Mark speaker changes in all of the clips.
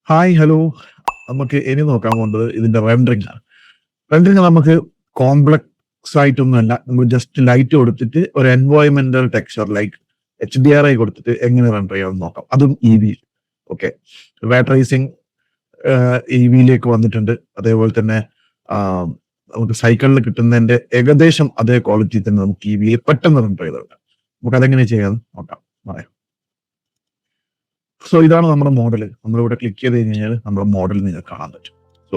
Speaker 1: Hi hello. നമുക്ക് ഇനി നോക്കാൻ പോകുന്നത് ഇതിന്റെ റെൻഡറിംഗ് ആണ്. റെൻഡറിംഗ് നമുക്ക് കോംപ്ലക്സ് ആയിട്ടൊന്നുമല്ല, നമ്മൾ ജസ്റ്റ് ലൈറ്റ് കൊടുത്തിട്ട് ഒരു എൻവയോൺമെന്റൽ ടെക്സ്ചർ ലൈക്ക് HDRI കൊടുത്തിട്ട് എങ്ങനെ റെൻഡർ ചെയ്യാമെന്ന് നോക്കാം. അതും EV. ഓക്കെ, റേ ട്രേസിംഗ് EV-യിലേക്ക് വന്നിട്ടുണ്ട്. അതേപോലെ തന്നെ നമുക്ക് സൈക്കിളിൽ കിട്ടുന്നതിന്റെ ഏകദേശം അതേ ക്വാളിറ്റി തന്നെ നമുക്ക് EV-യിൽ പെട്ടെന്ന് റെൻഡർ ചെയ്തെടുക്കാം. നമുക്ക് അതെങ്ങനെ ചെയ്യാമെന്ന് നോക്കാം. പറയാം. സോ ഇതാണ് നമ്മുടെ മോഡൽ. നമ്മളിവിടെ ക്ലിക്ക് ചെയ്ത് കഴിഞ്ഞാൽ നമ്മുടെ മോഡൽ നിങ്ങൾക്ക് കാണാൻ പറ്റും. സോ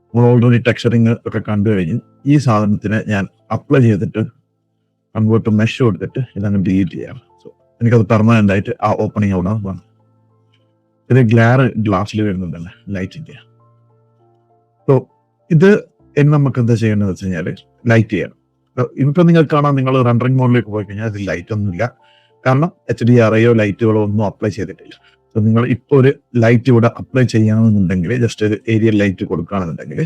Speaker 1: നമ്മൾ ഓൾറെഡി ടെക്സ്ചറിങ് ഒക്കെ കണ്ടു കഴിഞ്ഞ് ഈ സാധനത്തിന് ഞാൻ അപ്ലൈ ചെയ്തിട്ട് കൺവേർട്ട് മെഷ് കൊടുത്തിട്ട് ഇതങ്ങ് ഡിലീറ്റ് ചെയ്യാം. സോ എനിക്കത് പെർമനന്റ് ആയിട്ട് ആ ഓപ്പണിങ് അവിടെ വന്നു. ഇത് ഗ്ലാസ്സിൽ വരുന്നുണ്ടല്ലേ ലൈറ്റിന്റെ. സോ ഇത് നമുക്ക് എന്താ ചെയ്യേണ്ടത് വെച്ച് കഴിഞ്ഞാൽ ലൈറ്റ് ചെയ്യണം. ഇപ്പൊ നിങ്ങൾക്ക് കാണാം, നിങ്ങൾ റെൻഡറിംഗ് മോഡിലേക്ക് പോയി കഴിഞ്ഞാൽ അതിൽ ലൈറ്റ് ഒന്നുമില്ല. കാരണം HDRIയോ ലൈറ്റുകളോ ഒന്നും അപ്ലൈ ചെയ്തിട്ടില്ല. സോ നിങ്ങൾ ഇപ്പോൾ ഒരു ലൈറ്റ് ഇവിടെ അപ്ലൈ ചെയ്യാമെന്നുണ്ടെങ്കിൽ, ജസ്റ്റ് ഒരു ഏരിയൽ ലൈറ്റ് കൊടുക്കുകയാണെന്നുണ്ടെങ്കിൽ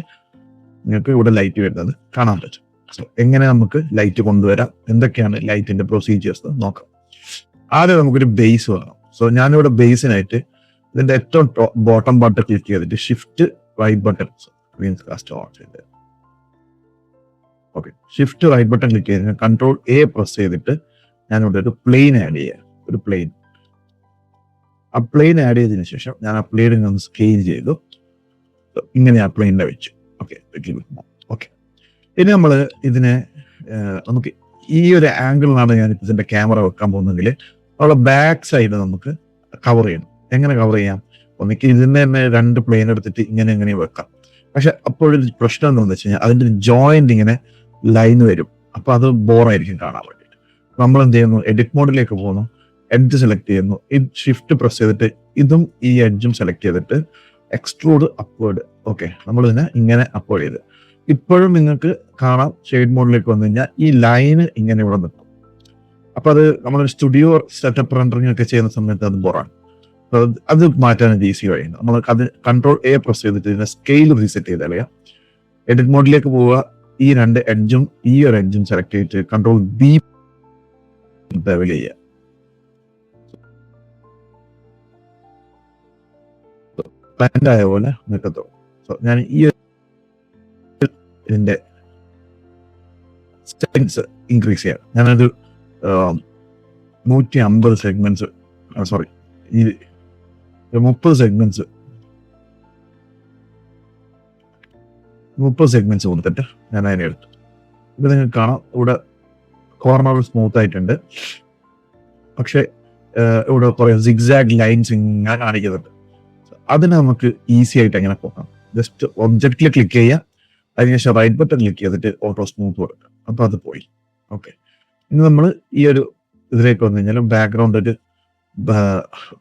Speaker 1: നിങ്ങൾക്ക് ഇവിടെ ലൈറ്റ് വരുന്നത് കാണാൻ പറ്റും. സോ എങ്ങനെ നമുക്ക് ലൈറ്റ് കൊണ്ടുവരാം, എന്തൊക്കെയാണ് ലൈറ്റിന്റെ പ്രൊസീജിയേഴ്സ് നോക്കാം. ആദ്യം നമുക്കൊരു ബേസ് വേണം. സോ ഞാനിവിടെ ബേസിനായിട്ട് ഇതിന്റെ ഏറ്റവും ബോട്ടം ബട്ടൺ ക്ലിക്ക് ചെയ്തിട്ട് shift right button okay, shift right button click ചെയ്ത് Ctrl A പ്രസ് ചെയ്തിട്ട് ഞാനിവിടെ ഒരു പ്ലെയിൻ ആഡ് ചെയ്യാം. ഒരു പ്ലെയിൻ, ആ പ്ലെയിൻ ആഡ് ചെയ്തതിനു ശേഷം ഞാൻ ആ പ്ലെയിൻ ഒന്ന് സ്കെയിൽ ചെയ്തു. ഇങ്ങനെ ആ പ്ലെയിനിനെ വെച്ചു. ഓക്കെ, ഇനി നമ്മൾ ഇതിനെ നമുക്ക് ഈ ഒരു ആംഗിളിലാണ് ഞാൻ ഇതിന്റെ ക്യാമറ വെക്കാൻ പോകുന്നതെങ്കിൽ നമ്മളെ ബാക്ക് സൈഡ് നമുക്ക് കവർ ചെയ്യണം. എങ്ങനെ കവർ ചെയ്യാം? ഒന്നിക്ക് ഇതിന്റെ തന്നെ രണ്ട് പ്ലെയിൻ എടുത്തിട്ട് ഇങ്ങനെ വെക്കാം. പക്ഷെ അപ്പോഴൊരു പ്രശ്നം എന്താണെന്ന് വെച്ച് കഴിഞ്ഞാൽ അതിന്റെ ജോയിന്റ് ഇങ്ങനെ ലൈൻ വരും. അപ്പൊ അത് ബോറായിരിക്കും കാണാൻ വേണ്ടിയിട്ട്. നമ്മൾ എന്ത് ചെയ്യുന്നു, എഡിറ്റ് മോഡിലേക്ക് പോകുന്നു, എഡ്ജ് സെലക്ട് ചെയ്യുന്നു, ഇത് ഷിഫ്റ്റ് പ്രസ് ചെയ്തിട്ട് ഇതും ഈ എഡ്ജും സെലക്ട് ചെയ്തിട്ട് എക്സ്ട്രൂഡ് അപ്വേർഡ്. ഓക്കെ, നമ്മൾ ഇതിനെ ഇങ്ങനെ അപ്വേർഡ് ചെയ്ത് ഇപ്പോഴും നിങ്ങൾക്ക് കാണാം ഷെയ്ഡ് മോഡിലേക്ക് വന്നു കഴിഞ്ഞാൽ ഈ ലൈന് ഇങ്ങനെ ഇവിടെ നിൽക്കും. അപ്പൊ അത് നമ്മളൊരു സ്റ്റുഡിയോ സെറ്റപ്പ് റെൻഡറിംഗ് ഒക്കെ ചെയ്യുന്ന സമയത്ത് അത് ബോറാണ്. അത് മാറ്റാൻ ഇത് ഈസി വഴിയുണ്ട്. നമ്മൾ അത് Ctrl A പ്രസ് ചെയ്തിട്ട് ഇതിനെ സ്കെയിൽ റീസെറ്റ് ചെയ്ത് കളയാം. എഡിറ്റ് മോഡിലേക്ക് പോവുക, ഈ രണ്ട് എഡ്ജും ഈ ഒരു എഡ്ജും സെലക്ട് ചെയ്തിട്ട് Ctrl B ലെവൽ ചെയ്യുക. പ്ലാന്റ് ആയ പോലെ നിൽക്കത്തുള്ളൂ. സോ ഞാൻ ഈ ഇതിന്റെ സെഗ്മെന്റ്സ് ഇൻക്രീസ് ചെയ്യാം. ഞാനൊരു 150 സെഗ്മെന്റ്സ്, സോറി, ഈ 30 സെഗ്മെന്റ്സ് കൊടുത്തിട്ട് ഞാൻ അതിനെ എടുത്തു. ഇത് നിങ്ങൾക്ക് കാണാം, ഇവിടെ കോർണർ സ്മൂത്ത് ആയിട്ടുണ്ട്. പക്ഷെ ഇവിടെ കുറെ സിഗ്സാഗ് ലൈൻസ് ഇങ്ങനെ കാണിക്കുന്നുണ്ട്. അതിന് നമുക്ക് ഈസി ആയിട്ട് എങ്ങനെ പോകാം? ജസ്റ്റ് ഒബ്ജക്റ്റിൽ ക്ലിക്ക് ചെയ്യുക, അതിനുശേഷം റൈറ്റ് ബട്ടൺ ക്ലിക്ക് ചെയ്തിട്ട് ഓട്ടോ സ്മൂത്ത് കൊടുക്കുക. അപ്പൊ അത് പോയി. ഓക്കെ, ഇനി നമ്മൾ ഈ ഒരു ഇതിലേക്ക് വന്നു കഴിഞ്ഞാൽ ബാക്ക്ഗ്രൗണ്ട്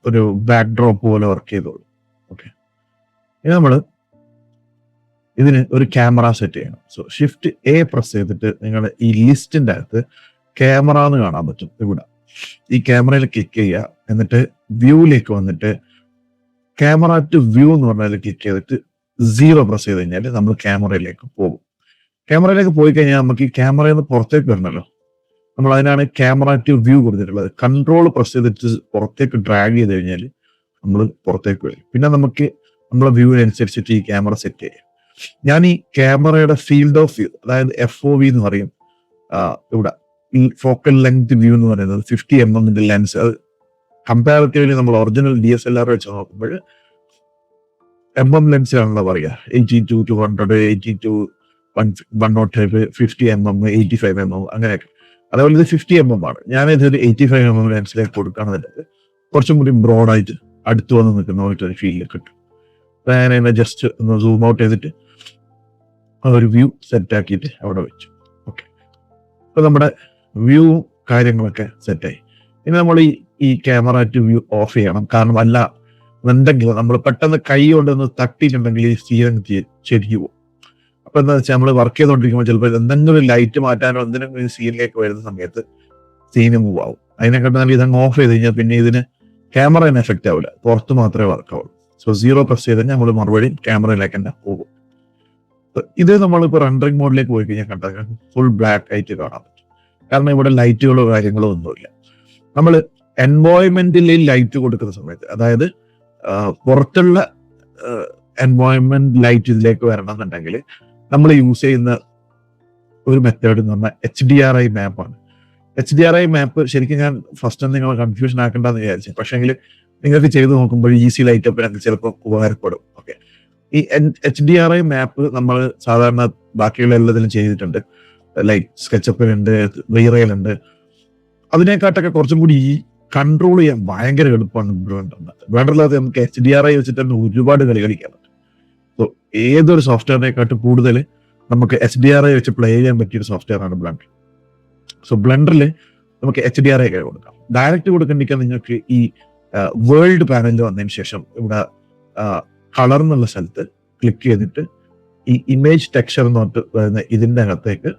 Speaker 1: ഒരു ബാക്ക് ഡ്രോപ്പ് പോലെ വർക്ക് ചെയ്തോളൂ. ഓക്കെ, ഇനി നമ്മൾ ഇതിന് ഒരു ക്യാമറ സെറ്റ് ചെയ്യണം. സോ ഷിഫ്റ്റ് A പ്രസ് ചെയ്തിട്ട് നിങ്ങൾ ഈ ലിസ്റ്റിന്റെ അകത്ത് ക്യാമറ എന്ന് കാണാൻ പറ്റും. ഇവിടെ ഈ ക്യാമറയിൽ ക്ലിക്ക് ചെയ്യുക, എന്നിട്ട് വ്യൂയിലേക്ക് വന്നിട്ട് ക്യാമറ ടു വ്യൂ എന്ന് പറഞ്ഞാൽ ക്ലിക്ക് ചെയ്തിട്ട് 0 പ്രസ് ചെയ്ത് കഴിഞ്ഞാൽ നമ്മൾ ക്യാമറയിലേക്ക് പോകും. ക്യാമറയിലേക്ക് പോയി കഴിഞ്ഞാൽ നമുക്ക് ഈ ക്യാമറയിൽ നിന്ന് പുറത്തേക്ക് വരണമല്ലോ. നമ്മൾ അതിനാണ് ക്യാമറ ടു വ്യൂ കൊടുത്തിട്ടുള്ളത്. കൺട്രോൾ പ്രസ് ചെയ്തിട്ട് പുറത്തേക്ക് ഡ്രാഗ് ചെയ്ത് കഴിഞ്ഞാൽ നമ്മൾ പുറത്തേക്ക് വരും. പിന്നെ നമുക്ക് നമ്മളെ വ്യൂവിനനുസരിച്ചിട്ട് ഈ ക്യാമറ സെറ്റ് ചെയ്യാം. ഞാൻ ഈ ക്യാമറയുടെ ഫീൽഡ് ഓഫ് വ്യൂ, അതായത് FOV എന്ന് പറയും, ഇവിടെ ഈ ഫോക്കൽ ലെങ്ത് വ്യൂ എന്ന് പറയുന്നത് 50 mm ലെൻസ്. അത് കമ്പാരിറ്റീവ്ലി നമ്മൾ ഒറിജിനൽ DSLR വെച്ച് നോക്കുമ്പോൾ ലെൻസിലാണല്ലോ പറയുക. 80-200, 80-105, 50 mm, 85 mm അങ്ങനെയൊക്കെ. അതേപോലെ ഇത് 50 mm ആണ്. ഞാനിതൊരു 85 mm ലെൻസിലേക്ക് കൊടുക്കുകയാണെന്നുണ്ടെങ്കിൽ കുറച്ചും കൂടി ബ്രോഡായിട്ട് അടുത്ത് വന്ന് നിൽക്കുന്ന പോലത്തെ ഫീലിൽ കിട്ടും. ഞാൻ അതിനെ ജസ്റ്റ് ഒന്ന് സൂം ഔട്ട് ചെയ്തിട്ട് ഒരു വ്യൂ സെറ്റ് ആക്കിയിട്ട് അവിടെ വെച്ചു. ഓക്കെ, അപ്പൊ നമ്മുടെ വ്യൂ കാര്യങ്ങളൊക്കെ സെറ്റായി. ഇനി നമ്മൾ ഈ ക്യാമറ ടു വ്യൂ ഓഫ് ചെയ്യണം. കാരണം അല്ല എന്നുണ്ടെങ്കിൽ നമ്മൾ പെട്ടെന്ന് കൈ കൊണ്ടൊന്ന് തട്ടിയിട്ടുണ്ടെങ്കിൽ ഈ സീൻ ചെരിഞ്ഞു പോകും. അപ്പൊ എന്താ വെച്ചാൽ നമ്മൾ വർക്ക് ചെയ്തോണ്ടിരിക്കുമ്പോൾ ചിലപ്പോൾ എന്തെങ്കിലും ലൈറ്റ് മാറ്റാനോ എന്തെങ്കിലും സീനിലേക്ക് വരുന്ന സമയത്ത് സീന് മൂവ് ആവും. അതിനെക്കാട്ടും നല്ല ഇതങ്ങ് ഓഫ് ചെയ്ത് കഴിഞ്ഞാൽ പിന്നെ ഇതിന് ക്യാമറന് എഫക്റ്റ് ആവില്ല, പുറത്ത് മാത്രമേ വർക്ക് ആവുള്ളൂ. സോ 0 പ്രസ് ചെയ്ത് കഴിഞ്ഞാൽ നമ്മൾ മറുപടി ക്യാമറയിലേക്ക് തന്നെ പോകും. ഇത് നമ്മളിപ്പോൾ റെൻഡറിംഗ് മോഡിലേക്ക് പോയി കഴിഞ്ഞാൽ കണ്ടാൽ ഫുൾ ബ്ലാക്ക് ആയിട്ട് കാണാൻ പറ്റും. കാരണം ഇവിടെ ലൈറ്റുകളോ കാര്യങ്ങളോ ഒന്നുമില്ല. നമ്മൾ എൻവയോൺമെന്റിൽ ലൈറ്റ് കൊടുക്കുന്ന സമയത്ത്, അതായത് പുറത്തുള്ള എൻവയോൺമെന്റ് ലൈറ്റ് ഇതിലേക്ക് വരണം എന്നുണ്ടെങ്കിൽ നമ്മൾ യൂസ് ചെയ്യുന്ന ഒരു മെത്തേഡ് എന്ന് പറഞ്ഞാൽ HDRI മാപ്പാണ്. HDRI മാപ്പ് ശരിക്കും ഞാൻ ഫസ്റ്റ് നിങ്ങൾ കൺഫ്യൂഷൻ ആക്കണ്ടെന്ന് വിചാരിച്ചു, പക്ഷേങ്കിൽ നിങ്ങൾക്ക് ചെയ്ത് നോക്കുമ്പോൾ ഈസി ലൈറ്റ് അപ്പിനൊക്കെ ചിലപ്പോൾ ഉപകാരപ്പെടും. ഓക്കെ, ഈ HDRI മാപ്പ് നമ്മൾ സാധാരണ ബാക്കിയുള്ള എല്ലാത്തിലും ചെയ്തിട്ടുണ്ട്. ലൈക്ക് സ്കെച്ചപ്പിലുണ്ട്, റീറയിലുണ്ട്. അതിനെക്കാട്ടൊക്കെ കുറച്ചും കൂടി ഈ കൺട്രോൾ ചെയ്യാൻ ഭയങ്കര എളുപ്പമാണ് ബ്ലെൻഡറിനകത്ത്. നമുക്ക് HDRI വെച്ചിട്ട് തന്നെ ഒരുപാട് കളി കളിക്കാൻ പറ്റും. സോ ഏതൊരു സോഫ്റ്റ്വെയറിനെക്കാട്ടും കൂടുതൽ നമുക്ക് HDRI വെച്ച് പ്ലേ ചെയ്യാൻ പറ്റിയൊരു സോഫ്റ്റ്വെയർ ആണ് ബ്ലെൻഡർ. സോ ബ്ലെൻഡറിൽ നമുക്ക് HDRI കൊടുക്കാം. ഡയറക്റ്റ് കൊടുക്കണ്ടിരിക്കാൻ നിങ്ങൾക്ക് ഈ വേൾഡ് പാനലിൽ വന്നതിന് ശേഷം ഇവിടെ കളർ എന്നുള്ള സ്ഥലത്ത് ക്ലിക്ക് ചെയ്തിട്ട് ഈ ഇമേജ് ടെക്സ്ചർ എന്ന് പറഞ്ഞിട്ട് വരുന്ന ഇതിൻ്റെ അകത്തേക്ക്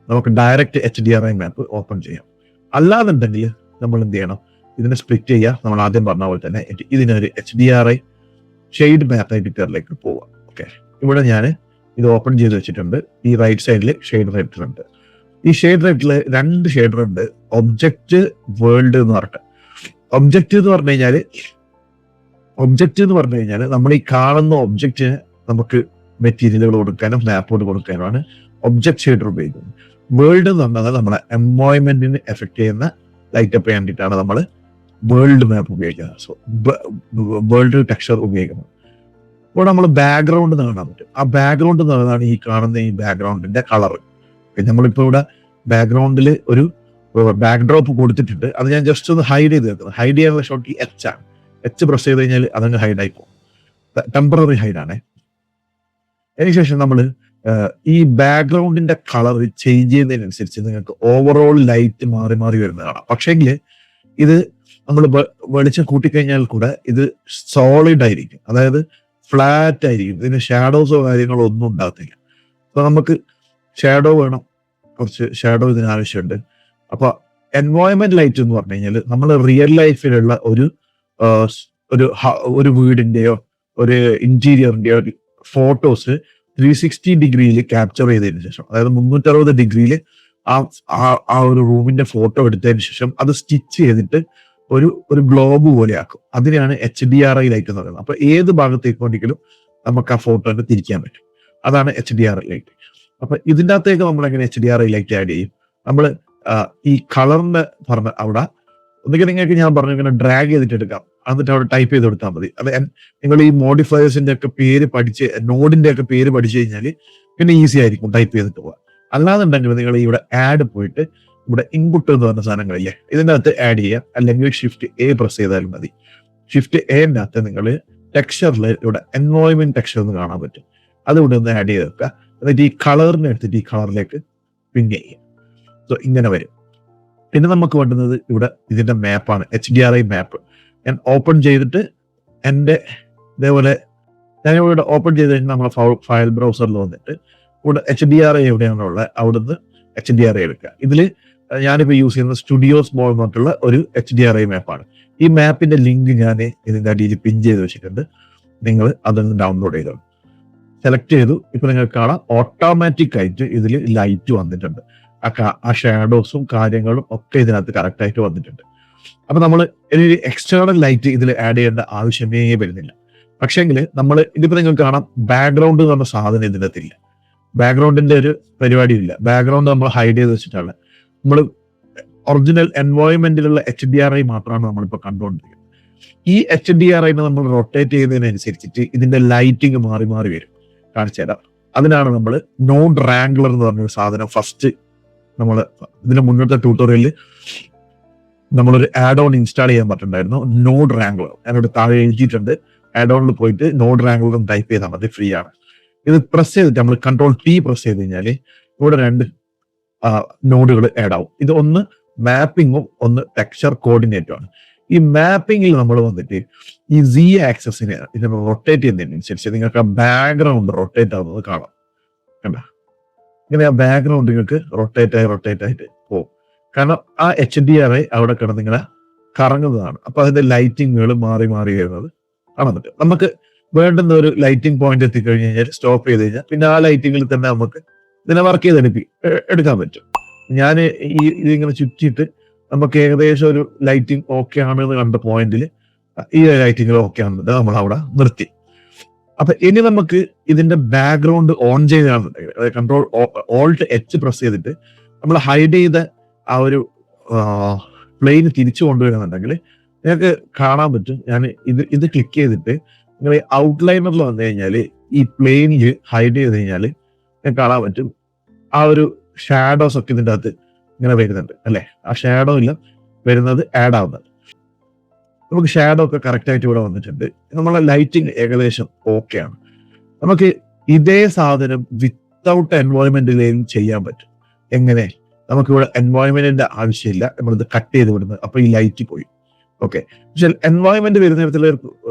Speaker 1: നമുക്ക് ഡയറക്റ്റ് HDRI മാപ്പ് ഓപ്പൺ ചെയ്യാം. അല്ലാന്നുണ്ടെങ്കിൽ നമ്മൾ എന്ത് ചെയ്യണം, ഇതിനെ സ്പ്ലിറ്റ് ചെയ്യുക. നമ്മൾ ആദ്യം പറഞ്ഞ പോലെ തന്നെ ഇതിനൊരു HDRI ഷെയ്ഡ് മാപ്പ് എഡിറ്ററിലേക്ക് പോവാം. ഓക്കെ, ഇവിടെ ഞാൻ ഇത് ഓപ്പൺ ചെയ്ത് വെച്ചിട്ടുണ്ട്. ഈ റൈറ്റ് സൈഡിൽ ഷെയ്ഡ് റൈറ്റർ ഉണ്ട്. ഈ ഷെയ്ഡ് റൈറ്ററിൽ 2 ഷെയ്ഡർ ഉണ്ട്, ഒബ്ജക്റ്റ്, വേൾഡ് എന്ന് പറഞ്ഞിട്ട്. ഒബ്ജക്റ്റ് എന്ന് പറഞ്ഞു കഴിഞ്ഞാൽ നമ്മൾ ഈ കാണുന്ന ഒബ്ജക്റ്റിന് നമുക്ക് മെറ്റീരിയലുകൾ കൊടുക്കാനും മാപ്പോട് കൊടുക്കാനുമാണ് ഒബ്ജക്ട് ഷെയ്ഡർ ഉപയോഗിക്കുന്നത്. വേൾഡ് എന്ന് പറഞ്ഞാൽ നമ്മളെ എൻവയോൺമെന്റിന് എഫക്ട് ചെയ്യുന്ന ലൈറ്റ് അപ്പ് ചെയ്യാൻ വേണ്ടിയിട്ടാണ് നമ്മൾ വേൾഡ് മാപ്പ് ഉപയോഗിക്കുന്നത്. സോ വേൾഡ് ടെക്സ്ചർ ഉപയോഗിക്കുന്നത്. ഇപ്പോൾ നമ്മൾ ബാക്ക്ഗ്രൗണ്ട് കാണാൻ പറ്റും. ആ ബാക്ക്ഗ്രൗണ്ട് എന്ന് പറയുന്നതാണ് ഈ കാണുന്ന ഈ ബാക്ക്ഗ്രൗണ്ടിന്റെ കളർ. നമ്മളിപ്പോൾ ഇവിടെ ബാക്ക്ഗ്രൗണ്ടിൽ ഒരു ബാക്ക്ഡ്രോപ്പ് കൊടുത്തിട്ടുണ്ട്. അത് ഞാൻ ജസ്റ്റ് ഒന്ന് ഹൈഡ് ചെയ്ത് വെക്കുന്നത്. ഹൈഡ് ചെയ്യാനുള്ള ഷോട്ട് ഈ H ആണ്. H പ്രസ് ചെയ്ത് കഴിഞ്ഞാൽ അതങ്ങ് ഹൈഡായി പോകും. ടെമ്പററി ഹൈഡാണ്. അതിനുശേഷം നമ്മൾ ഈ ബാക്ക്ഗ്രൗണ്ടിന്റെ കളർ ചേഞ്ച് ചെയ്യുന്നതിനനുസരിച്ച് നിങ്ങൾക്ക് ഓവറോൾ ലൈറ്റ് മാറി മാറി വരുന്നത് കാണാം. പക്ഷേങ്കിൽ ഇത് നമ്മൾ വെളിച്ചം കൂട്ടിക്കഴിഞ്ഞാൽ കൂടെ ഇത് സോളിഡ് ആയിരിക്കും, അതായത് ഫ്ലാറ്റ് ആയിരിക്കും. ഇതിന് ഷാഡോസോ കാര്യങ്ങളോ ഒന്നും ഉണ്ടാകത്തില്ല. അപ്പൊ നമുക്ക് ഷാഡോ വേണം, കുറച്ച് ഷാഡോ ഇതിന് ആവശ്യമുണ്ട്. അപ്പൊ എൻവയോൺമെന്റ് ലൈറ്റ് എന്ന് പറഞ്ഞു കഴിഞ്ഞാൽ നമ്മൾ റിയൽ ലൈഫിലുള്ള ഒരു വീടിന്റെയോ ഒരു ഇന്റീരിയറിന്റെയോ ഫോട്ടോസ് 360 ഡിഗ്രിയിൽ ക്യാപ്ചർ ചെയ്തതിന് ശേഷം, അതായത് 360 ഡിഗ്രിയിൽ ആ ഒരു റൂമിന്റെ ഫോട്ടോ എടുത്തതിന് ശേഷം അത് സ്റ്റിച്ച് ചെയ്തിട്ട് ഒരു ഗ്ലോബ് പോലെ ആക്കും. അതിനെയാണ് HDRI ലൈറ്റ് എന്ന് പറയുന്നത്. അപ്പൊ ഏത് ഭാഗത്തേക്ക് വേണമെങ്കിലും നമുക്ക് ആ ഫോട്ടോനെ തിരിക്കാൻ പറ്റും. അതാണ് HDRI ലൈറ്റ്. അപ്പൊ ഇതിൻ്റെ അകത്തേക്ക് നമ്മൾ എങ്ങനെ HDRI ലൈറ്റ് ആഡ് ചെയ്യും? നമ്മൾ ഈ കളറിന്റെ പറഞ്ഞ അവിടെ ഒന്നുകിൽ നിങ്ങൾക്ക് ഞാൻ പറഞ്ഞു ഇങ്ങനെ ഡ്രാഗ് ചെയ്തിട്ട് എടുക്കാം, എന്നിട്ട് അവിടെ ടൈപ്പ് ചെയ്ത് കൊടുത്താൽ മതി. അത് നിങ്ങൾ ഈ മോഡിഫയേഴ്സിന്റെ ഒക്കെ പേര് പഠിച്ച്, നോഡിന്റെ ഒക്കെ പേര് പഠിച്ചു കഴിഞ്ഞാൽ പിന്നെ ഈസി ആയിരിക്കും ടൈപ്പ് ചെയ്തിട്ട് പോകാം. അല്ലാന്നുണ്ടെങ്കിൽ നിങ്ങൾ ഇവിടെ ആഡ് പോയിട്ട് ഇവിടെ ഇൻപുട്ട് എന്ന് പറഞ്ഞ സാധനങ്ങളില്ലേ, ഇതിൻ്റെ അകത്ത് ആഡ് ചെയ്യാം. അല്ലെങ്കിൽ Shift-A പ്രസ് ചെയ്താലും മതി. Shift-Aന്റെ അകത്ത് നിങ്ങൾ ടെക്സ്ചറിൽ ഇവിടെ എൻവയോൺമെന്റ് ടെക്സ്ചർ എന്ന് കാണാൻ പറ്റും. അത് ഇവിടെ ഒന്ന് ആഡ് ചെയ്ത് വെക്കുക. എന്നിട്ട് ഈ കളറിനെ എടുത്തിട്ട് ഈ കളറിലേക്ക് പിൻ ചെയ്യുക. സോ ഇങ്ങനെ വരും. പിന്നെ നമുക്ക് വേണ്ടുന്നത് ഇവിടെ ഇതിന്റെ മാപ്പാണ്, HDRI മാപ്പ്. ഞാൻ ഓപ്പൺ ചെയ്തിട്ട് എൻ്റെ ഇതേപോലെ ഞാനിവിടെ ഓപ്പൺ ചെയ്ത് കഴിഞ്ഞാൽ നമ്മളെ ഫയൽ ബ്രൗസറിൽ വന്നിട്ട് ഇവിടെ HDRI എവിടെയാണുള്ളത് അവിടുന്ന് HDRI എടുക്കുക. ഇതിൽ ഞാനിപ്പോൾ യൂസ് ചെയ്യുന്ന സ്റ്റുഡിയോസ് മോൾ എന്ന് പറഞ്ഞിട്ടുള്ള ഒരു HDRI മാപ്പാണ്. ഈ മാപ്പിന്റെ ലിങ്ക് ഞാൻ ഇതിന്റെ അടിയിൽ പിൻ ചെയ്ത് വെച്ചിട്ടുണ്ട്. നിങ്ങൾ അതൊന്ന് ഡൗൺലോഡ് ചെയ്തോ. സെലക്ട് ചെയ്തു. ഇപ്പൊ നിങ്ങൾക്ക് കാണാം ഓട്ടോമാറ്റിക് ആയിട്ട് ഇതിൽ ലൈറ്റ് വന്നിട്ടുണ്ട്. ആ ഷാഡോസും കാര്യങ്ങളും ഒക്കെ ഇതിനകത്ത് കറക്റ്റ് ആയിട്ട് വന്നിട്ടുണ്ട്. അപ്പൊ നമ്മൾ ഒരു എക്സ്റ്റേണൽ ലൈറ്റ് ഇതിൽ ആഡ് ചെയ്യേണ്ട ആവശ്യമേ വരുന്നില്ല. പക്ഷേങ്കിൽ നമ്മൾ ഇതിപ്പോ നിങ്ങൾക്ക് കാണാം ബാക്ക്ഗ്രൗണ്ട് എന്ന് പറഞ്ഞ സാധനം ഇതിനകത്തില്ല. ബാക്ക്ഗ്രൗണ്ടിന്റെ ഒരു പരിപാടി ഇല്ല. ബാക്ക്ഗ്രൗണ്ട് നമ്മൾ ഹൈഡ് ചെയ്ത് വെച്ചിട്ടാണ്. നമ്മൾ ഒറിജിനൽ എൻവയോൺമെന്റിലുള്ള HDRI മാത്രമാണ് നമ്മളിപ്പോൾ കണ്ടുകൊണ്ടിരിക്കുന്നത്. ഈ HDRI നമ്മൾ റൊട്ടേറ്റ് ചെയ്യുന്നതിനനുസരിച്ചിട്ട് ഇതിന്റെ ലൈറ്റിംഗ് മാറി മാറി വരും. കാണിച്ചു തരാം. അതിനാണ് നമ്മൾ നോഡ് റാംഗ്ലർ എന്ന് പറഞ്ഞൊരു സാധനം ഫസ്റ്റ് നമ്മൾ ഇതിന്റെ മുന്നത്തെ ട്യൂട്ടോറിയലിൽ നമ്മളൊരു ആഡ് ഓൺ ഇൻസ്റ്റാൾ ചെയ്യാൻ പറ്റുന്നുണ്ടായിരുന്നു. നോഡ് റാംഗ്ലർ ഞാനിവിടെ താഴെ എഴുതിയിട്ടുണ്ട്. ആഡ് ഓണിൽ പോയിട്ട് നോഡ് റാംഗ്ലർ ടൈപ്പ് ചെയ്താൽ മതി, ഫ്രീ ആണ്. ഇത് പ്രസ് ചെയ്തിട്ട് നമ്മൾ Ctrl+T പ്രസ് ചെയ്ത് കഴിഞ്ഞാൽ ഇവിടെ 2 നോഡുകൾ ആഡ് ആവും. ഇത് ഒന്ന് മാപ്പിങ്ങും ഒന്ന് ടെക്സ്ചർ കോർഡിനേറ്റും ആണ്. ഈ മാപ്പിങ്ങിൽ നമ്മൾ വന്നിട്ട് ഈ Z ആക്സസിനെ ഇതിനെ റൊട്ടേറ്റ് ചെയ്യുന്നതിനനുസരിച്ച് നിങ്ങൾക്ക് ആ ബാക്ക്ഗ്രൗണ്ട് റൊട്ടേറ്റ് ആവുന്നത് കാണാം. കണ്ട ഇങ്ങനെ ആ ബാക്ക്ഗ്രൗണ്ട് നിങ്ങൾക്ക് റൊട്ടേറ്റ് ആയിട്ട് പോകും. കാരണം ആ HDRI അവിടെ കിടന്ന് ഇങ്ങനെ കറങ്ങുന്നതാണ്. അപ്പൊ അതിന്റെ ലൈറ്റിങ്ങുകൾ മാറി മാറി വരുന്നത് കാണാൻ പറ്റും. നമുക്ക് വേണ്ടുന്ന ഒരു ലൈറ്റിംഗ് പോയിന്റ് എത്തിക്കഴിഞ്ഞ് കഴിഞ്ഞാൽ സ്റ്റോപ്പ് ചെയ്ത് കഴിഞ്ഞാൽ പിന്നെ ആ ലൈറ്റിങ്ങിൽ തന്നെ നമുക്ക് ഇതിനെ വർക്ക് ചെയ്തെടുക്കാൻ പറ്റും. ഞാൻ ഇതിങ്ങനെ ചുറ്റിയിട്ട് നമുക്ക് ഏകദേശം ഒരു ലൈറ്റിംഗ് ഓക്കെ ആണെന്ന് കണ്ട പോയിന്റിൽ ഈ ലൈറ്റിംഗ് ഓക്കെ ആണെന്നുണ്ട് നമ്മൾ അവിടെ നിർത്തി. അപ്പൊ ഇനി നമുക്ക് ഇതിന്റെ ബാക്ക്ഗ്രൗണ്ട് ഓൺ ചെയ്താണെന്നുണ്ടെങ്കിൽ കൺട്രോൾ ഓൾട്ട് എച്ച് പ്രസ് ചെയ്തിട്ട് നമ്മൾ ഹൈഡ് ചെയ്ത ആ ഒരു പ്ലെയിൻ തിരിച്ചു കൊണ്ടുവരുന്നുണ്ടെങ്കിൽ നിങ്ങൾക്ക് കാണാൻ പറ്റും. ഞാൻ ഇത് ക്ലിക്ക് ചെയ്തിട്ട് നിങ്ങൾ ഔട്ട്ലൈനറിൽ വന്നു കഴിഞ്ഞാൽ ഈ പ്ലെയിനിൽ ഹൈഡ് ചെയ്ത് കഴിഞ്ഞാൽ നിങ്ങൾക്ക് കാണാൻ പറ്റും ആ ഒരു ഷാഡോസ് ഒക്കെ ഇതിൻ്റെ അകത്ത് ഇങ്ങനെ വരുന്നുണ്ട് അല്ലെ. ആ ഷാഡോ ഇല്ല വരുന്നത് ആഡ് ആവുന്നത്. നമുക്ക് ഷാഡോ ഒക്കെ കറക്റ്റ് ആയിട്ട് ഇവിടെ വന്നിട്ടുണ്ട്. നമ്മളെ ലൈറ്റിംഗ് ഏകദേശം ഓക്കെ ആണ്. നമുക്ക് ഇതേ സാധനം വിത്തൗട്ട് എൻവയോൺമെന്റിലേയും ചെയ്യാൻ പറ്റും. എങ്ങനെ? നമുക്കിവിടെ എൻവയോൺമെന്റിന്റെ ആവശ്യമില്ല, നമ്മളിത് കട്ട് ചെയ്ത് വിടുന്നത്. അപ്പൊ ഈ ലൈറ്റ് പോയി. ഓക്കെ, പക്ഷെ എൻവയോൺമെന്റ് വരുന്ന തരത്തിലുള്ള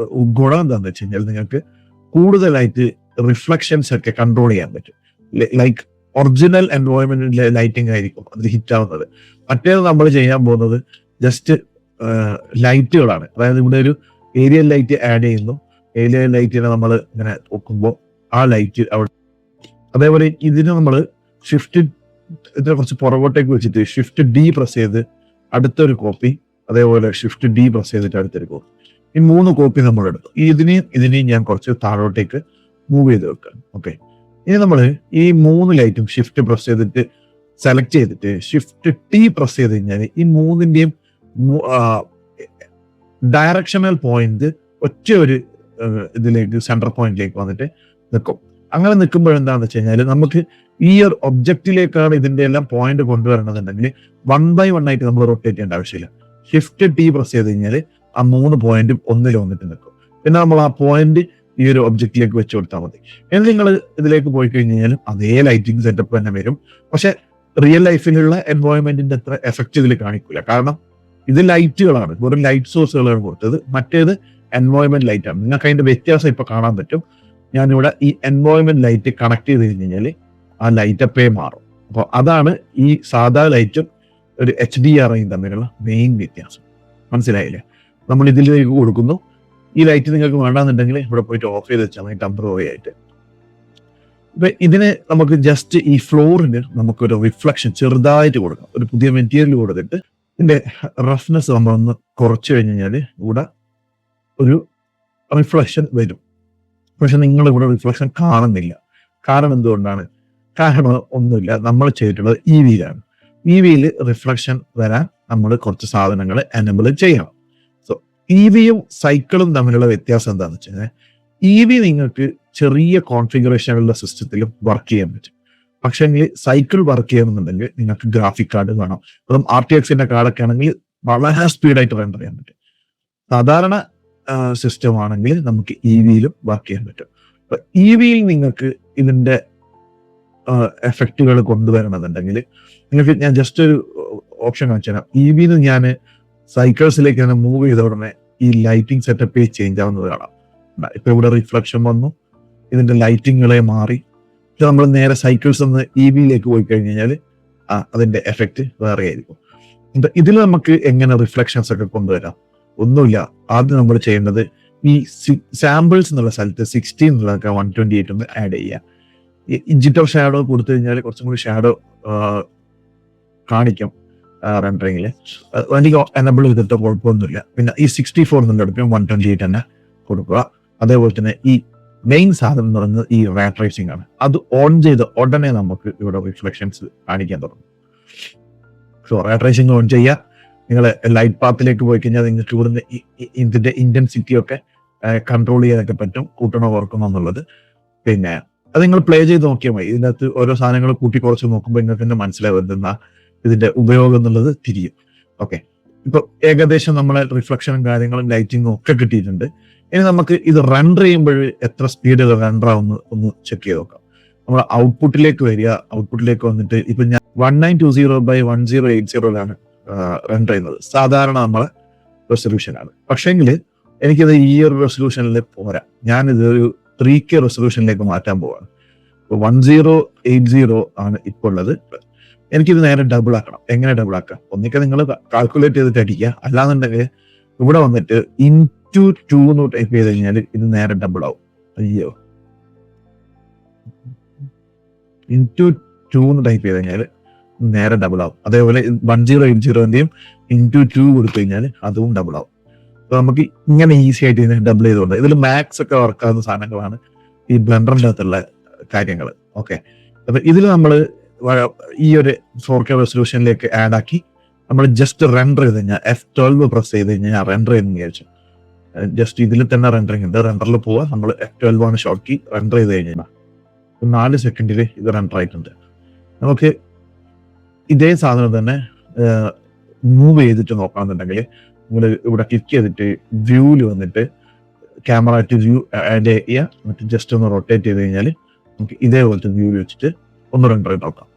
Speaker 1: ഗുണം എന്താണെന്ന് വെച്ച് കഴിഞ്ഞാൽ നിങ്ങൾക്ക് കൂടുതലായിട്ട് റിഫ്ലക്ഷൻസ് ഒക്കെ കൺട്രോൾ ചെയ്യാൻ പറ്റും. ലൈക്ക് ഒറിജിനൽ എൻവയോൺമെന്റിലെ ലൈറ്റിംഗ് ആയിരിക്കും അതിൽ ഹിറ്റ് ആവുന്നത്. മറ്റേത് നമ്മൾ ചെയ്യാൻ പോകുന്നത് ജസ്റ്റ് ലൈറ്റുകളാണ്. അതായത് ഇവിടെ ഒരു ഏരിയൽ ലൈറ്റ് ആഡ് ചെയ്യുന്നു. ഏരിയൽ ലൈറ്റിനെ നമ്മൾ ഇങ്ങനെ നോക്കുമ്പോൾ ആ ലൈറ്റ് അവിടെ. അതേപോലെ ഇതിന് നമ്മൾ ഇതിനെ കുറച്ച് പുറകോട്ടേക്ക് വെച്ചിട്ട് ഷിഫ്റ്റ് ഡി പ്രസ് ചെയ്ത് അടുത്തൊരു കോപ്പി, അതേപോലെ ഷിഫ്റ്റ് ഡി പ്രസ് ചെയ്തിട്ട് അടുത്തൊരു കോപ്പി, ഈ 3 കോപ്പി നമ്മൾ എടുത്തു. ഇതിനെയും ഞാൻ കുറച്ച് താഴോട്ടേക്ക് മൂവ് ചെയ്ത് വെക്കാം. ഓക്കെ, ഇനി നമ്മൾ ഈ 3 ലൈറ്റും ഷിഫ്റ്റ് പ്രസ് ചെയ്തിട്ട് സെലക്ട് ചെയ്തിട്ട് ഷിഫ്റ്റ് ടി പ്രസ് ചെയ്ത് കഴിഞ്ഞാൽ ഈ 3ന്റെയും ഡയറക്ഷണൽ പോയിന്റ് ഒറ്റ ഒരു ഇതിലേക്ക് സെൻട്രൽ പോയിന്റിലേക്ക് വന്നിട്ട് നിൽക്കും. അങ്ങനെ നിൽക്കുമ്പോൾ എന്താണെന്ന് വെച്ച് കഴിഞ്ഞാൽ നമുക്ക് ഈ ഒരു ഒബ്ജക്റ്റിലേക്കാണ് ഇതിന്റെ എല്ലാം പോയിന്റ് കൊണ്ടുവരണമെന്നുണ്ടെങ്കിൽ 1 by 1 ആയിട്ട് നമ്മൾ റൊട്ടേറ്റ് ചെയ്യേണ്ട ആവശ്യമില്ല. ഷിഫ്റ്റ് ടി പ്രസ് ചെയ്ത് കഴിഞ്ഞാൽ ആ 3 പോയിന്റും ഒന്നിൽ വന്നിട്ട് നിൽക്കും. പിന്നെ നമ്മൾ ആ പോയിന്റ് ഈ ഒരു ഒബ്ജക്റ്റിലേക്ക് വെച്ച് കൊടുത്താൽ മതി. എന്നിട്ട് നിങ്ങൾ ഇതിലേക്ക് പോയി കഴിഞ്ഞാലും അതേ ലൈറ്റിംഗ് സെറ്റപ്പ് തന്നെ വരും. പക്ഷെ റിയൽ ലൈഫിലുള്ള എൻവയോൺമെന്റിന്റെ അത്ര എഫക്റ്റ് ഇതിൽ കാണിക്കില്ല. കാരണം ഇത് ലൈറ്റുകളാണ്, വെറും ലൈറ്റ് സോഴ്സുകളാണ് കൊടുത്തത്. മറ്റേത് എൻവയോൺമെന്റ് ലൈറ്റ് ആണ്. നിങ്ങൾക്ക് അതിന്റെ വ്യത്യാസം ഇപ്പൊ കാണാൻ പറ്റും. ഞാനിവിടെ ഈ എൻവയോൺമെന്റ് ലൈറ്റ് കണക്ട് ചെയ്ത് കഴിഞ്ഞാൽ ആ ലൈറ്റ് അപ്പേ മാറും. അപ്പോൾ അതാണ് ഈ സാധാ ലൈറ്റും ഒരു HDR തമ്മിലുള്ള മെയിൻ വ്യത്യാസം. മനസ്സിലായില്ലേ? നമ്മൾ ഇതിലേക്ക് കൊടുക്കുന്നു. ഈ ലൈറ്റ് നിങ്ങൾക്ക് വേണ്ടാന്നുണ്ടെങ്കിൽ ഇവിടെ പോയിട്ട് ഓഫ് ചെയ്ത് വെച്ചാൽ മതി ടെമ്പററി ആയിട്ട്. ഇപ്പൊ ഇതിന് നമുക്ക് ജസ്റ്റ് ഈ ഫ്ലോറിന് നമുക്കൊരു റിഫ്ലക്ഷൻ ചെറുതായിട്ട് കൊടുക്കാം. ഒരു പുതിയ മെറ്റീരിയൽ കൊടുത്തിട്ട് ഇതിന്റെ റഫ്നെസ് നമ്മളൊന്ന് കുറച്ച് കഴിഞ്ഞ് കഴിഞ്ഞാൽ ഇവിടെ ഒരു റിഫ്ലക്ഷൻ വരും. പക്ഷെ നിങ്ങൾ ഇവിടെ റിഫ്ലക്ഷൻ കാണുന്നില്ല. കാരണം എന്തുകൊണ്ടാണ്? കാരണം ഒന്നുമില്ല, നമ്മൾ ചെയ്തിട്ടുള്ളത് EV-യിലാണ്. EV-യിൽ റിഫ്ലക്ഷൻ വരാൻ നമ്മൾ കുറച്ച് സാധനങ്ങൾ എനേബിൾ ചെയ്യണം. സോ EV-യും സൈക്കിളും തമ്മിലുള്ള വ്യത്യാസം എന്താണെന്ന് വെച്ച് കഴിഞ്ഞാൽ EV നിങ്ങൾക്ക് ചെറിയ കോൺഫിഗറേഷനുള്ള സിസ്റ്റത്തിലും വർക്ക് ചെയ്യാൻ പറ്റും. പക്ഷേ സൈക്കിൾ വർക്ക് ചെയ്യണമെന്നുണ്ടെങ്കിൽ നിങ്ങൾക്ക് ഗ്രാഫിക് കാർഡ് വേണം. അതും RTXന്റെ കാർഡൊക്കെ ആണെങ്കിൽ വളരെ സ്പീഡായിട്ട് റെൻഡർ ചെയ്യാൻ പറ്റും. സാധാരണ സിസ്റ്റം ആണെങ്കിൽ നമുക്ക് EV-യിലും വർക്ക് ചെയ്യാൻ പറ്റും. അപ്പൊ EV-യിൽ നിങ്ങൾക്ക് ഇതിന്റെ എഫക്റ്റുകൾ കൊണ്ടുവരണമെന്നുണ്ടെങ്കിൽ നിങ്ങൾക്ക് ഞാൻ ജസ്റ്റ് ഒരു ഓപ്ഷൻ കാണിച്ചു തരാം. EV-ന്ന് ഞാൻ സൈക്കിൾസിലേക്ക് തന്നെ മൂവ് ചെയ്ത ഉടനെ ഈ ലൈറ്റിംഗ് സെറ്റപ്പ് ചേഞ്ച് ആവുന്നത് കാണാം. ഇപ്പൊ ഇവിടെ റിഫ്ലക്ഷൻ വന്നു, ഇതിന്റെ ലൈറ്റിങ്ങളെ മാറി. നമ്മൾ നേരെ സൈക്കിൾസ് ഒന്ന് EV-യിലേക്ക് പോയി കഴിഞ്ഞ് കഴിഞ്ഞാൽ അതിന്റെ എഫക്റ്റ് വേറെ ആയിരിക്കും. ഇതിൽ നമുക്ക് എങ്ങനെ റിഫ്ലക്ഷൻസ് ഒക്കെ കൊണ്ടുവരാം? ഒന്നുമില്ല. ആദ്യം നമ്മൾ ചെയ്യേണ്ടത് ഈ സാമ്പിൾസ് എന്നുള്ള സ്ഥലത്ത് 16 എന്നുള്ളതൊക്കെ 128 ഒന്ന് ആഡ് ചെയ്യുക. ഈ ജിറ്റർ ഷാഡോ കൊടുത്തു കഴിഞ്ഞാൽ കുറച്ചും കൂടി ഷാഡോ കാണിക്കും റെൻഡറിങ്ങിൽ. എനിക്ക് എനബിൾ ചെയ്തിട്ട് കുഴപ്പമൊന്നുമില്ല. പിന്നെ ഈ 64 എന്നുള്ളടുക്കും 128 തന്നെ കൊടുക്കുക. അതേപോലെ തന്നെ ഈ മെയിൻ സാധനം എന്ന് പറയുന്നത് ഈ റേ ട്രേസിംഗ് ആണ്. അത് ഓൺ ചെയ്ത് ഉടനെ നമുക്ക് ഇവിടെ റിഫ്ലക്ഷൻസ് കാണിക്കാൻ തുടങ്ങും. സോ റേ ട്രേസിംഗ് ഓൺ ചെയ്യുക. നിങ്ങൾ ലൈറ്റ് പാത്തിലേക്ക് പോയി കഴിഞ്ഞാൽ നിങ്ങൾക്ക് ഇവിടുന്ന് ഇതിന്റെ ഇന്റൻസിറ്റി ഒക്കെ കൺട്രോൾ ചെയ്യാനൊക്കെ പറ്റും, കൂട്ടണോ കുറക്കണോ എന്നുള്ളത്. പിന്നെ അത് നിങ്ങൾ പ്ലേ ചെയ്ത് നോക്കിയാൽ മതി. ഇതിനകത്ത് ഓരോ സാധനങ്ങൾ കൂട്ടി കുറച്ച് നോക്കുമ്പോൾ നിങ്ങൾക്ക് തന്നെ മനസ്സിലാവുന്ന ഇതിന്റെ ഉപയോഗം എന്നുള്ളത് തിരിയും. ഓക്കെ, ഇപ്പൊ ഏകദേശം നമ്മളെ റിഫ്ലക്ഷനും കാര്യങ്ങളും ലൈറ്റിങ്ങും ഒക്കെ കിട്ടിയിട്ടുണ്ട്. ഇനി നമുക്ക് ഇത് റെൻഡർ ചെയ്യുമ്പോൾ എത്ര സ്പീഡിൽ റെൻഡർ ആവുന്ന ഒന്ന് ചെക്ക് ചെയ്ത് നോക്കാം. നമ്മൾ ഔട്ട്പുട്ടിലേക്ക് വരിക. ഔട്ട്പുട്ടിലേക്ക് വന്നിട്ട് ഇപ്പൊ ഞാൻ 1920x1080 റെൻഡർ ചെയ്യുന്നത് സാധാരണ നമ്മളെ റെസൊല്യൂഷൻ ആണ്. പക്ഷേങ്കിൽ എനിക്കിത് ഈ ഒരു റെസൊല്യൂഷനിൽ പോരാ. ഞാനിത് ഒരു 3K റെസൊല്യൂഷനിലേക്ക് മാറ്റാൻ പോവാണ്. 1080 ആണ് ഇപ്പോൾ ഉള്ളത്. എനിക്കിത് നേരെ ഡബിൾ ആക്കണം. എങ്ങനെ ഡബിൾ ആക്കാം? ഒന്നിക്കെ നിങ്ങൾ കാൽക്കുലേറ്റ് ചെയ്തിട്ട് അടിക്കുക. അല്ലാന്നുണ്ടെങ്കിൽ ഇവിടെ വന്നിട്ട് into 2 എന്ന് ടൈപ്പ് ചെയ്ത് കഴിഞ്ഞാൽ ഇത് നേരെ ഡബിൾ ആവും. അയ്യോ, into 2 എന്ന് ടൈപ്പ് ചെയ്ത് കഴിഞ്ഞാൽ നേരെ ഡബിൾ ആവും. അതേപോലെ 1080ന്റെയും x2 കൊടുത്തു കഴിഞ്ഞാൽ അതും ഡബിൾ ആവും. അപ്പൊ നമുക്ക് ഇങ്ങനെ ഈസി ആയിട്ട് ഇതിനെ ഡബിൾ ചെയ്തുകൊണ്ട് ഇതിൽ മാക്സ് ഒക്കെ വർക്ക് ആവുന്ന സാധനങ്ങളാണ് ഈ ബ്ലെൻഡറിന്റെ അകത്തുള്ള കാര്യങ്ങൾ. ഓക്കെ, അപ്പൊ ഇതിൽ നമ്മൾ ഈ ഒരു 4K റെസൊല്യൂഷനിലേക്ക് ആഡ് ആക്കി നമ്മൾ ജസ്റ്റ് റെൻഡർ ചെയ്ത് കഴിഞ്ഞാൽ F12 പ്രസ് ചെയ്ത് കഴിഞ്ഞാൽ റെൻഡർ ചെയ്യുന്ന വിചാരിച്ചു. ജസ്റ്റ് ഇതിൽ തന്നെ റെൻഡറിങ് ഉണ്ട്. റെൻഡറിൽ പോവാ, നമ്മൾ F12 ആണ് ഷോർട്ട് കീ, റെൻഡർ ചെയ്ത് കഴിഞ്ഞാൽ 4 സെക്കൻഡിൽ ഇത് റെൻഡർ ആയിട്ടുണ്ട്. നമുക്ക് ഇതേ സാധനം തന്നെ മൂവ് ചെയ്തിട്ട് നോക്കാന്നുണ്ടെങ്കിൽ നിങ്ങൾ ഇവിടെ ക്ലിക്ക് ചെയ്തിട്ട് വ്യൂവിൽ വന്നിട്ട് ക്യാമറ ടു വ്യൂ ആഡ് ചെയ്യുക, എന്നിട്ട് ജസ്റ്റ് ഒന്ന് റൊട്ടേറ്റ് ചെയ്ത് കഴിഞ്ഞാൽ നമുക്ക് ഇതേപോലത്തെ വ്യൂവിൽ വെച്ചിട്ട് ഒന്ന് റെൻഡർ ചെയ്ത് നോക്കാം.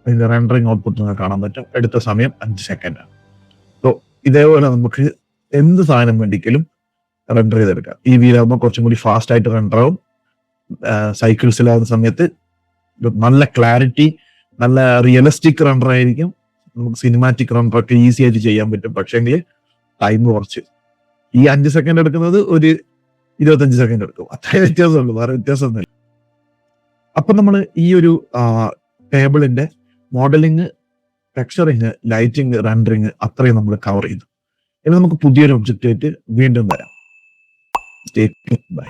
Speaker 1: ഇതിന്റെ റെൻഡറിങ് ഔട്ട്പുട്ട് നിങ്ങൾക്ക് കാണാൻ പറ്റും. എടുത്ത സമയം 5 സെക്കൻഡാണ്. സോ ഇതേപോലെ നമുക്ക് എന്ത് സാധനം വേണ്ടിക്കലും റെൻഡർ ചെയ്തെടുക്കാം. ഈ വീലാകുമ്പോൾ കുറച്ചും കൂടി ഫാസ്റ്റ് ആയിട്ട് റെൻഡർ ആവും. സൈക്കിൾസിലാവുന്ന സമയത്ത് നല്ല ക്ലാരിറ്റി, നല്ല റിയലിസ്റ്റിക് റെൻഡർ ആയിരിക്കും. നമുക്ക് സിനിമാറ്റിക് റെൻഡർ ഒക്കെ ഈസി ആയിട്ട് ചെയ്യാൻ പറ്റും. പക്ഷേങ്കിൽ ടൈം കുറച്ച്, ഈ 5 സെക്കൻഡ് എടുക്കുന്നത് ഒരു 25 സെക്കൻഡ് എടുക്കും. അത്രേ വ്യത്യാസമുള്ളൂ, വേറെ വ്യത്യാസമൊന്നുമില്ല. അപ്പൊ നമ്മൾ ഈ ഒരു ടേബിളിന്റെ മോഡലിംഗ്, ടെക്സ്ചറിങ്, ലൈറ്റിംഗ്, റെൻഡറിങ് അത്രയും നമ്മൾ കവർ ചെയ്തു. ഇനി നമുക്ക് പുതിയൊരു ഒബ്ജക്റ്റ് ആയിട്ട് വീണ്ടും വരാം. ബൈ.